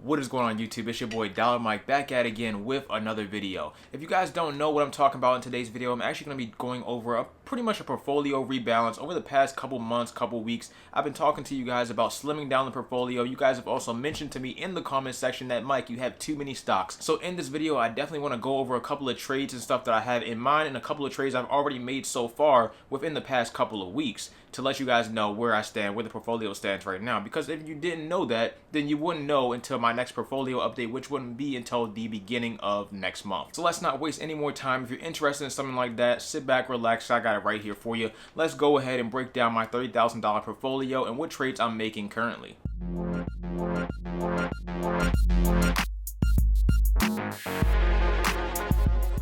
What is going on YouTube? It's your boy Dollar Mike back at it again with another video. If you guys don't know what I'm talking about in today's video, I'm actually going to be going over pretty much a portfolio rebalance. Over the past couple months, couple weeks, I've been talking to you guys about slimming down the portfolio. You guys have also mentioned to me in the comment section that, Mike, you have too many stocks. So in this video, I definitely want to go over a couple of trades and stuff that I have in mind and a couple of trades I've already made so far within the past couple of weeks to let you guys know where I stand, where the portfolio stands right now. Because if you didn't know that, then you wouldn't know until my next portfolio update, which wouldn't be until the beginning of next month. So let's not waste any more time. If you're interested in something like that, sit back, relax. I got it right here for you. Let's go ahead and break down my $30,000 portfolio and what trades I'm making currently.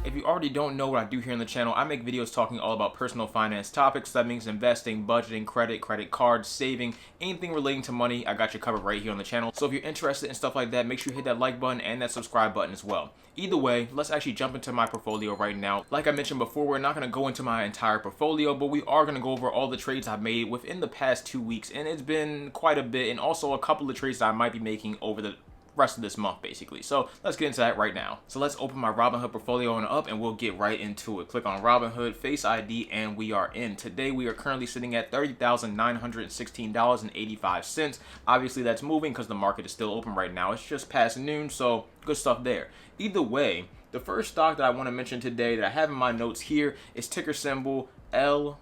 If you already don't know what I do here on the channel, I make videos talking all about personal finance topics. That means investing, budgeting, credit cards, saving, anything relating to money. I got you covered right here on the channel. So if you're interested in stuff like that, make sure you hit that like button and that subscribe button as well. Either way, let's actually jump into my portfolio right now. Like I mentioned before, we're not going to go into my entire portfolio, but we are going to go over all the trades I've made within the past 2 weeks. And it's been quite a bit, and also a couple of trades that I might be making over the rest of this month basically. So let's get into that right now. So let's open my Robinhood portfolio on up and we'll get right into it. Click on Robinhood, Face ID, and we are in. Today we are currently sitting at $30,916.85. Obviously that's moving because the market is still open right now. It's just past noon, so good stuff there. Either way, the first stock that I want to mention today that I have in my notes here is ticker symbol LUV,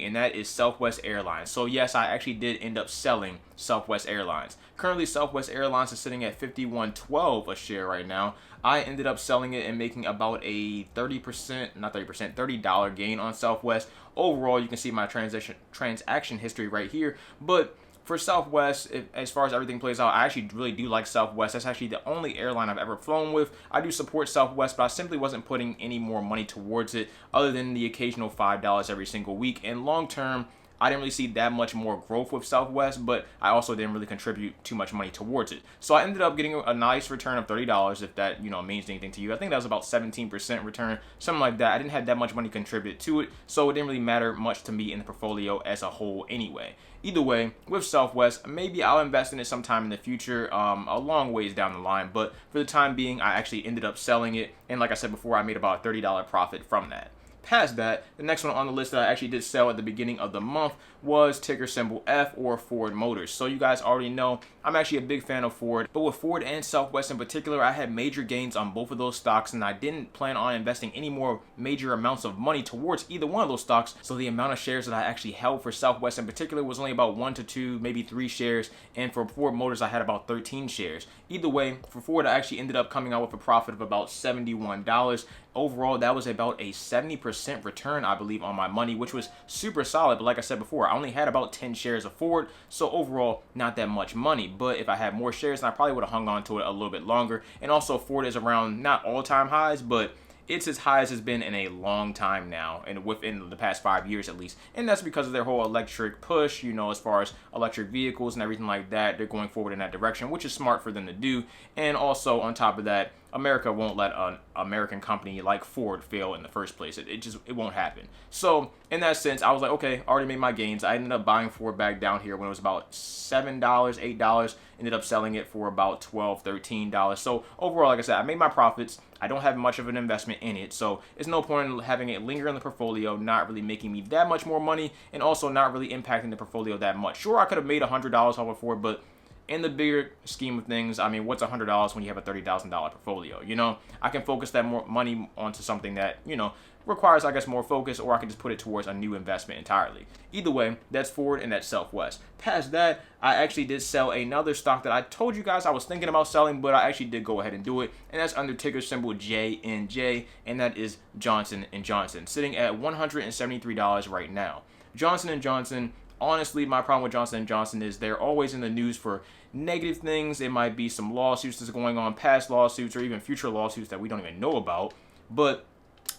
and that is Southwest Airlines. So yes, I actually did end up selling Southwest Airlines. Currently, Southwest Airlines is sitting at $51.12 a share right now. I ended up selling it and making about a $30 gain on Southwest. Overall, you can see my transaction history right here, but for Southwest, as far as everything plays out, I actually really do like Southwest. That's actually the only airline I've ever flown with. I do support Southwest, but I simply wasn't putting any more money towards it other than the occasional $5 every single week. And long term, I didn't really see that much more growth with Southwest, but I also didn't really contribute too much money towards it. So I ended up getting a nice return of $30, if that, means anything to you. I think that was about 17% return, something like that. I didn't have that much money contribute to it, so it didn't really matter much to me in the portfolio as a whole anyway. Either way, with Southwest, maybe I'll invest in it sometime in the future, a long ways down the line, but for the time being, I actually ended up selling it, and like I said before, I made about a $30 profit from that. Past that, the next one on the list that I actually did sell at the beginning of the month was ticker symbol F, or Ford Motors. So you guys already know I'm actually a big fan of Ford, but with Ford and Southwest in particular, I had major gains on both of those stocks, and I didn't plan on investing any more major amounts of money towards either one of those stocks. So the amount of shares that I actually held for Southwest in particular was only about 1 to 2, maybe 3 shares, and for Ford Motors I had about 13 shares. Either way, for Ford I actually ended up coming out with a profit of about $71. Overall, that was about a 70% return, I believe, on my money, which was super solid. But like I said before, I only had about 10 shares of Ford, so overall, not that much money. But if I had more shares, then I probably would have hung on to it a little bit longer. And also, Ford is around not all-time highs, but it's as high as it's been in a long time now, and within the past 5 years at least. And that's because of their whole electric push, as far as electric vehicles and everything like that. They're going forward in that direction, which is smart for them to do. And also, on top of that, America won't let an American company like Ford fail in the first place. It won't happen. So in that sense, I was like, okay, I already made my gains. I ended up buying Ford back down here when it was about $7, $8. Ended up selling it for about $12, $13. So overall, like I said, I made my profits. I don't have much of an investment in it, so it's no point in having it linger in the portfolio, not really making me that much more money, and also not really impacting the portfolio that much. Sure, I could have made $100 off of Ford, but in the bigger scheme of things, I mean, what's $100 when you have a $30,000 portfolio? I can focus that more money onto something that, requires, I guess, more focus, or I can just put it towards a new investment entirely. Either way, that's Ford and that's Southwest. Past that, I actually did sell another stock that I told you guys I was thinking about selling, but I actually did go ahead and do it, and that's under ticker symbol JNJ, and that is Johnson & Johnson, sitting at $173 right now. Johnson & Johnson, honestly, my problem with Johnson & Johnson is they're always in the news for negative things. It might be some lawsuits that's going on, past lawsuits, or even future lawsuits that we don't even know about, but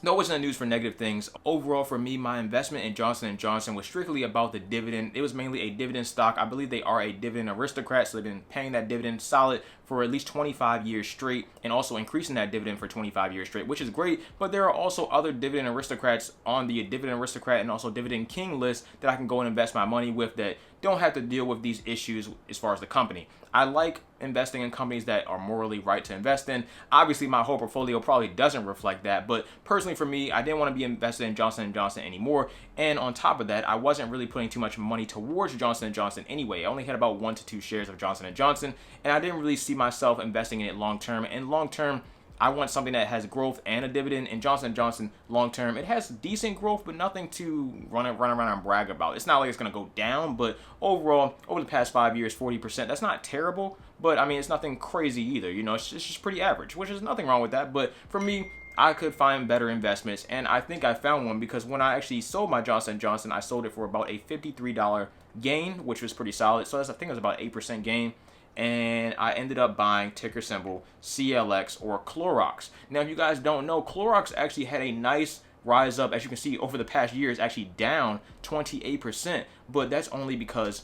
they're always in the news for negative things. Overall, for me, my investment in Johnson & Johnson was strictly about the dividend. It was mainly a dividend stock. I believe they are a dividend aristocrat, so they've been paying that dividend solid for at least 25 years straight, and also increasing that dividend for 25 years straight, which is great. But there are also other dividend aristocrats on the Dividend Aristocrat and also Dividend King list that I can go and invest my money with that don't have to deal with these issues as far as the company. I like investing in companies that are morally right to invest in. Obviously, my whole portfolio probably doesn't reflect that, but personally for me, I didn't want to be invested in Johnson & Johnson anymore. And on top of that, I wasn't really putting too much money towards Johnson & Johnson anyway. I only had about 1 to 2 shares of Johnson & Johnson, and I didn't really see myself investing in it long term. And long term, I want something that has growth and a dividend. In Johnson & Johnson, long term, it has decent growth, but nothing to run around and brag about. It's not like it's going to go down, but overall, over the past 5 years, 40%, that's not terrible, but I mean, it's nothing crazy either. You know, it's just pretty average, which is nothing wrong with that. But for me, I could find better investments, and I think I found one, because when I actually sold my Johnson & Johnson, I sold it for about a $53 gain, which was pretty solid. So I think it was about 8% gain. And I ended up buying ticker symbol CLX, or Clorox. Now, if you guys don't know, Clorox actually had a nice rise up. As you can see, over the past year, it's actually down 28%, but that's only because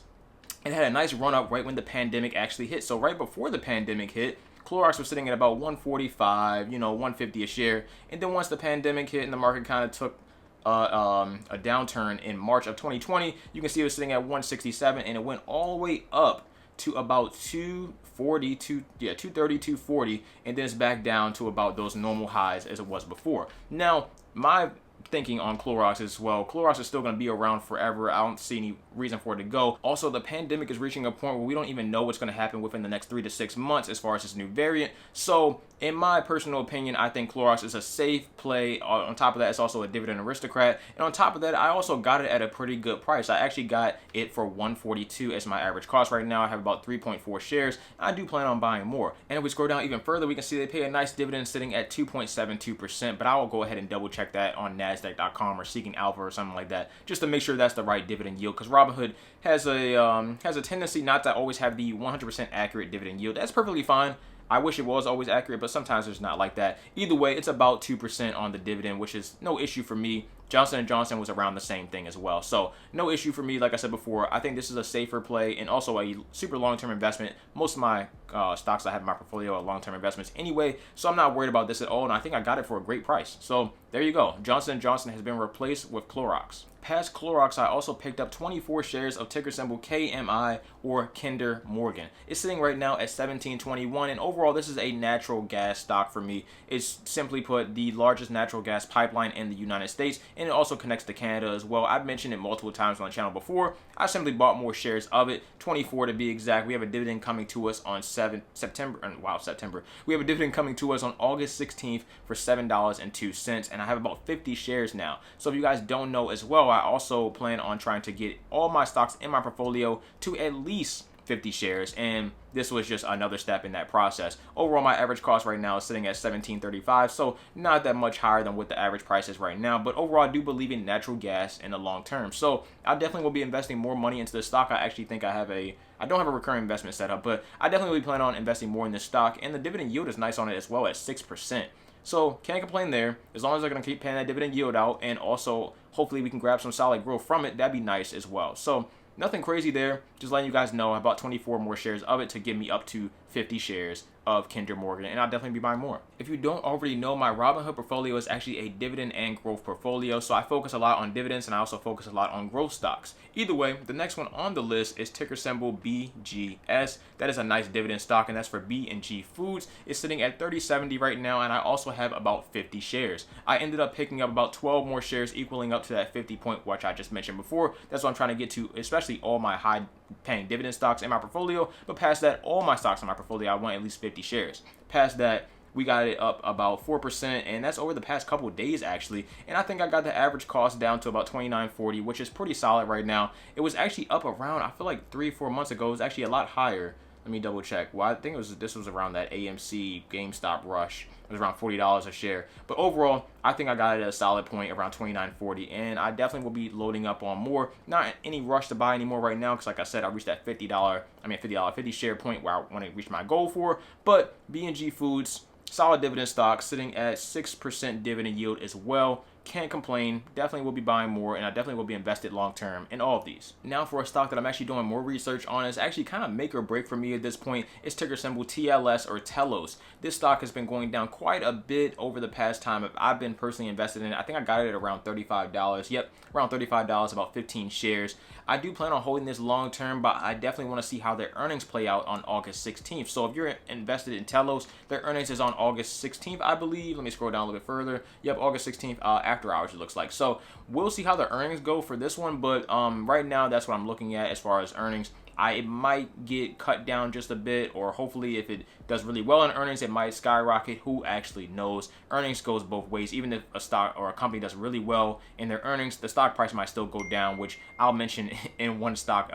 it had a nice run up right when the pandemic actually hit. So right before the pandemic hit, Clorox was sitting at about 145, 150 a share. And then once the pandemic hit and the market kind of took a downturn in March of 2020, you can see it was sitting at 167, and it went all the way up to about 230, 240, and then it's back down to about those normal highs as it was before. Now, my thinking on Clorox as well, Clorox is still going to be around forever. I don't see any reason for it to go. Also, the pandemic is reaching a point where we don't even know what's going to happen within the next 3 to 6 months as far as this new variant. So, in my personal opinion, I think Clorox is a safe play. On top of that, it's also a dividend aristocrat. And on top of that, I also got it at a pretty good price. I actually got it for $142 as my average cost. Right now, I have about 3.4 shares. I do plan on buying more. And if we scroll down even further, we can see they pay a nice dividend sitting at 2.72%. But I will go ahead and double check that on Nasdaq.com or Seeking Alpha or something like that, just to make sure that's the right dividend yield. Because Robinhood has a tendency not to always have the 100% accurate dividend yield. That's perfectly fine. I wish it was always accurate, but sometimes it's not like that. Either way, it's about 2% on the dividend, which is no issue for me. Johnson & Johnson was around the same thing as well. So no issue for me. Like I said before, I think this is a safer play and also a super long-term investment. Most of my stocks I have in my portfolio are long-term investments anyway, so I'm not worried about this at all, and I think I got it for a great price. So there you go. Johnson & Johnson has been replaced with Clorox. Past Clorox, I also picked up 24 shares of ticker symbol KMI, or Kinder Morgan. It's sitting right now at $17.21, and overall, this is a natural gas stock for me. It's simply put the largest natural gas pipeline in the United States, and it also connects to Canada as well. I've mentioned it multiple times on the channel before. I simply bought more shares of it, 24 to be exact. We have a dividend coming to us on September. We have a dividend coming to us on August 16th for $7.02, and I have about 50 shares now. So if you guys don't know as well, I also plan on trying to get all my stocks in my portfolio to at least 50 shares, and this was just another step in that process. Overall, my average cost right now is sitting at $17.35, so not that much higher than what the average price is right now, but overall, I do believe in natural gas in the long term, so I definitely will be investing more money into this stock. I actually think I don't have a recurring investment set up, but I definitely will be planning on investing more in this stock, and the dividend yield is nice on it as well at 6%. So can't complain there. As long as they're going to keep paying that dividend yield out, and also hopefully we can grab some solid growth from it, that'd be nice as well. So nothing crazy there. Just letting you guys know I bought 24 more shares of it to get me up to 50 shares of Kinder Morgan, and I'll definitely be buying more. If you don't already know, my Robinhood portfolio is actually a dividend and growth portfolio, so I focus a lot on dividends and I also focus a lot on growth stocks. Either way, the next one on the list is ticker symbol BGS. That is a nice dividend stock, and that's for B&G Foods. It's sitting at $30.70 right now, and I also have about 50 shares. I ended up picking up about 12 more shares, equaling up to that 50 point, which I just mentioned before. That's what I'm trying to get to, especially all my high paying dividend stocks in my portfolio. But past that, all my stocks in my portfolio, I want at least 50 shares. Past that, we got it up about 4%, and that's over the past couple of days actually. And I think I got the average cost down to about $29.40, which is pretty solid right now. It was actually up around, I feel like 3-4 months ago, it was actually a lot higher. Let me double check. Well, I think this was around that AMC GameStop rush. It was around $40 a share. But overall, I think I got it at a solid point around $29.40, and I definitely will be loading up on more. Not any rush to buy anymore right now, because like I said, I reached that $50 share point where I want to reach my goal for. But B&G Foods, solid dividend stock, sitting at 6% dividend yield as well. can't complain. Definitely will be buying more, and I definitely will be invested long term in all of these. Now for a stock that I'm actually doing more research on, is actually kind of make or break for me at this point. It's ticker symbol TLS or Telos. This stock has been going down quite a bit over the past time I've been personally invested in it. I think I got it at around $35. Yep, around $35, about 15 shares. I do plan on holding this long term, but I definitely want to see how their earnings play out on August 16th. So if you're invested in Telos, their earnings is on August 16th, I believe. Let me scroll down a little bit further. Yep, August 16th, after hours it looks like. So we'll see how the earnings go for this one, but right now that's what I'm looking at as far as earnings. It might get cut down just a bit, or hopefully if it does really well in earnings, it might skyrocket. Who actually knows? Earnings goes both ways. Even if a stock or a company does really well in their earnings, the stock price might still go down, which I'll mention in one stock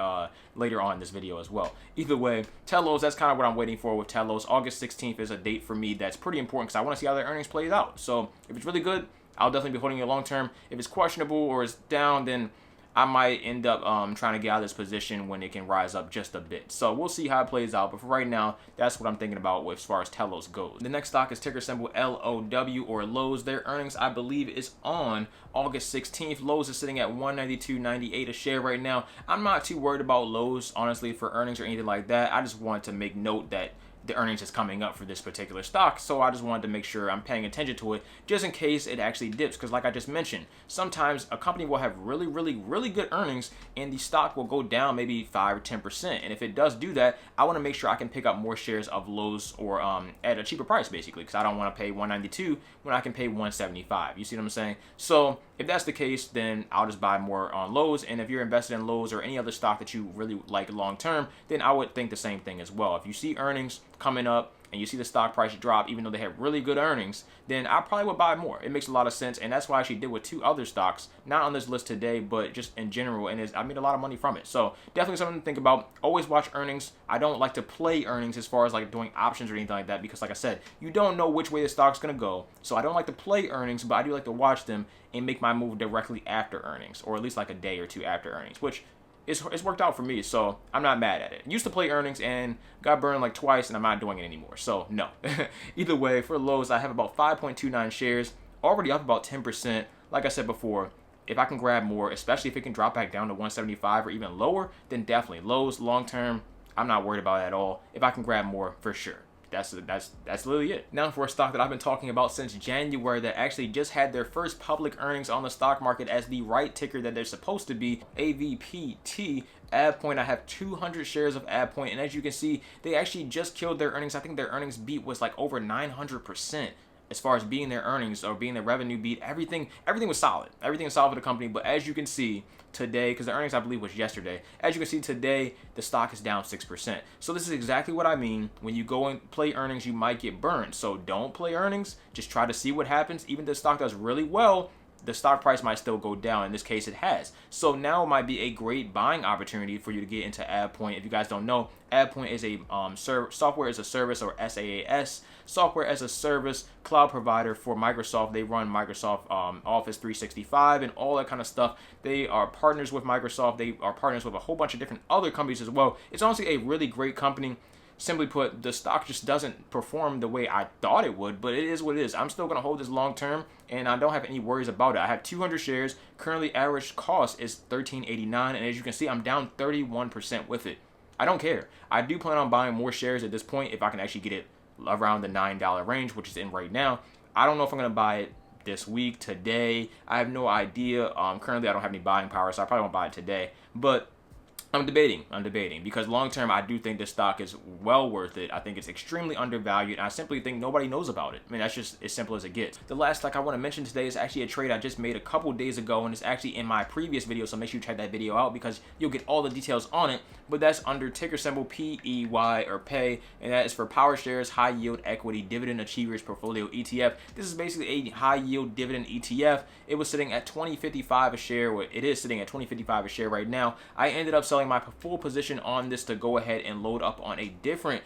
later on in this video as well. Either way, Telos, that's kind of what I'm waiting for with Telos. August 16th is a date for me that's pretty important because I want to see how their earnings plays out. So if it's really good, I'll definitely be holding it long term. If it's questionable or it's down, then I might end up trying to get out of this position when it can rise up just a bit. So we'll see how it plays out. But for right now, that's what I'm thinking about as far as Telos goes. The next stock is ticker symbol LOW or Lowe's. Their earnings, I believe, is on August 16th. Lowe's is sitting at $192.98 a share right now. I'm not too worried about Lowe's, honestly, for earnings or anything like that. I just wanted to make note that the earnings is coming up for this particular stock, so I just wanted to make sure I'm paying attention to it just in case it actually dips, because like I just mentioned, sometimes a company will have really good earnings and the stock will go down maybe 5 or 10%, and if it does do that, I want to make sure I can pick up more shares of Lowe's or at a cheaper price, basically, because I don't want to pay $192 when I can pay $175. You see what I'm saying? So if that's the case, then I'll just buy more on Lowe's, and if you're invested in Lowe's or any other stock that you really like long term, then I would think the same thing as well. If you see earnings coming up and you see the stock price drop even though they have really good earnings, then I probably would buy more. It makes a lot of sense, and that's what I actually did with 2 other stocks, not on this list today, but just in general, and I made a lot of money from it. So definitely something to think about. Always watch earnings. I don't like to play earnings as far as like doing options or anything like that, because like I said, you don't know which way the stock's gonna go. So I don't like to play earnings, but I do like to watch them and make my move directly after earnings, or at least like a day or two after earnings, which it's worked out for me, so I'm not mad at it. Used to play earnings and got burned like twice, and I'm not doing it anymore, so no. Either way, for Lowe's, I have about 5.29 shares, already up about 10%. Like I said before, if I can grab more, especially if it can drop back down to 175 or even lower, then definitely Lowe's long term, I'm not worried about it at all. If I can grab more, for sure. That's literally it. Now for a stock that I've been talking about since January that actually just had their first public earnings on the stock market as the right ticker that they're supposed to be, AVPT. AdPoint, I have 200 shares of AdPoint, and as you can see, they actually just killed their earnings. I think their earnings beat was like over 900%. As far as being their earnings or being their revenue beat, everything was solid. Everything was solid for the company, but as you can see today, because the earnings I believe was yesterday, as you can see today, the stock is down 6%. So this is exactly what I mean. When you go and play earnings, you might get burned. So don't play earnings. Just try to see what happens. Even if the stock does really well, the stock price might still go down. In this case, it has. So now might be a great buying opportunity for you to get into AdPoint. If you guys don't know, AdPoint is a software as a service, or SaaS, software as a service cloud provider for Microsoft. They run Microsoft Office 365 and all that kind of stuff. They are partners with Microsoft. They are partners with a whole bunch of different other companies as well. It's honestly a really great company. Simply put, the stock just doesn't perform the way I thought it would, but it is what it is. I'm still going to hold this long term, and I don't have any worries about it. I have 200 shares. Currently, average cost is $13.89, and as you can see, I'm down 31% with it. I don't care. I do plan on buying more shares at this point if I can actually get it around the $9 range, which is in right now. I don't know if I'm going to buy it this week, today. I have no idea. Currently, I don't have any buying power, so I probably won't buy it today. But I'm debating because long term I do think this stock is well worth it. I think it's extremely undervalued, and I simply think nobody knows about it. I mean, that's just as simple as it gets. The last stock I want to mention today is actually a trade I just made a couple days ago, and it's actually in my previous video, so make sure you check that video out because you'll get all the details on it. But that's under ticker symbol PEY or PAY, and that is for Power Shares High Yield Equity Dividend Achievers Portfolio ETF. This is basically a high yield dividend ETF. It was sitting at $20.55 a share. Well, it is sitting at $20.55 a share right now. I ended up selling my full position on this to go ahead and load up on a different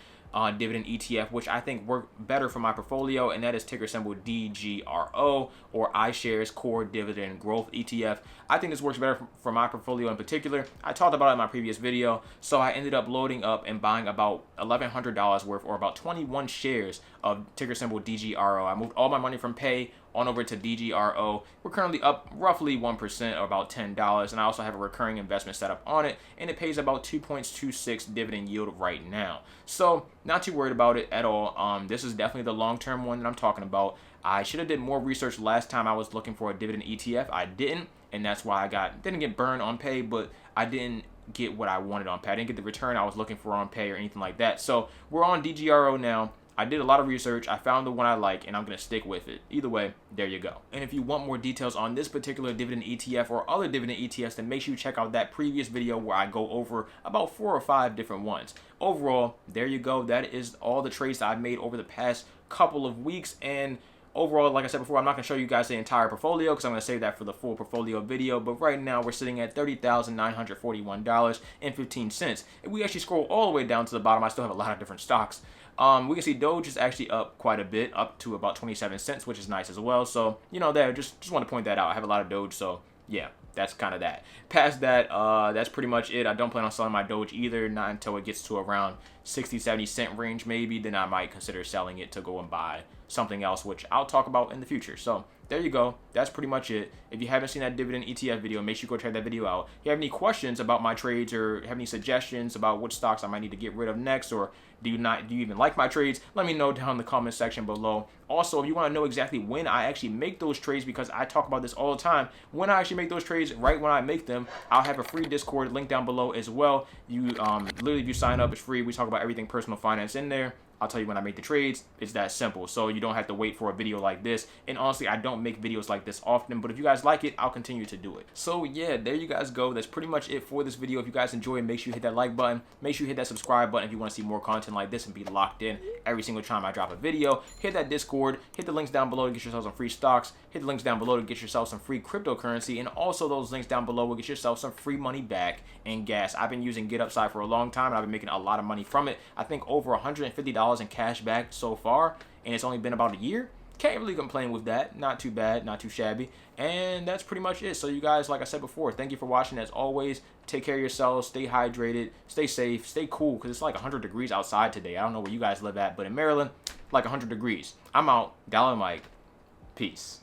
dividend ETF, which I think worked better for my portfolio, and that is ticker symbol DGRO, or iShares Core Dividend Growth ETF. I think this works better for my portfolio in particular. I talked about it in my previous video, so I ended up loading up and buying about $1,100 worth, or about 21 shares of ticker symbol DGRO. I moved all my money from Pay on over to DGRO. We're currently up roughly 1% or about $10, and I also have a recurring investment set up on it, and it pays about 2.26 dividend yield right now. So not too worried about it at all. This is definitely the long-term one that I'm talking about. I should have did more research last time I was looking for a dividend ETF. I didn't, and that's why I didn't get burned on pay, but I didn't get what I wanted on pay. I didn't get the return I was looking for on pay or anything like that. So we're on DGRO now. I did a lot of research. I found the one I like, and I'm going to stick with it. Either way, there you go. And if you want more details on this particular dividend ETF or other dividend ETFs, then make sure you check out that previous video where I go over about 4 or 5 different ones. Overall, there you go. That is all the trades that I've made over the past couple of weeks. And overall, like I said before, I'm not going to show you guys the entire portfolio because I'm going to save that for the full portfolio video. But right now, we're sitting at $30,941.15. If we actually scroll all the way down to the bottom, I still have a lot of different stocks. We can see Doge is actually up quite a bit, up to about 27 cents, which is nice as well. So, there, just want to point that out. I have a lot of Doge, so yeah, that's kind of that. Past that, that's pretty much it. I don't plan on selling my Doge either, not until it gets to around 60, 70 cent range maybe. Then I might consider selling it to go and buy something else, which I'll talk about in the future. So there you go. That's pretty much it. If you haven't seen that dividend ETF video, make sure you go check that video out. If you have any questions about my trades or have any suggestions about which stocks I might need to get rid of next, or do you even like my trades, let me know down in the comment section below. Also, if you want to know exactly when I actually make those trades, because I talk about this all the time, when I actually make those trades, right when I make them, I'll have a free Discord link down below as well. You literally, if you sign up, it's free. We talk about everything personal finance in there. I'll tell you when I make the trades. It's that simple. So you don't have to wait for a video like this. And honestly, I don't make videos like this often, but if you guys like it, I'll continue to do it. So yeah, there you guys go. That's pretty much it for this video. If you guys enjoy, make sure you hit that like button. Make sure you hit that subscribe button if you want to see more content like this and be locked in every single time I drop a video. Hit that Discord. Hit the links down below to get yourself some free stocks. Hit the links down below to get yourself some free cryptocurrency. And also those links down below will get yourself some free money back and gas. I've been using GetUpside for a long time, and I've been making a lot of money from it. I think over $150 in cash back so far, and it's only been about a year. Can't really complain with that. Not too bad, not too shabby. And that's pretty much it. So you guys, like I said before, thank you for watching. As always, take care of yourselves, stay hydrated, stay safe, stay cool, because it's like 100 degrees outside today. I don't know where you guys live at, but in Maryland, like 100 degrees. I'm out. Dollar Mike. Peace.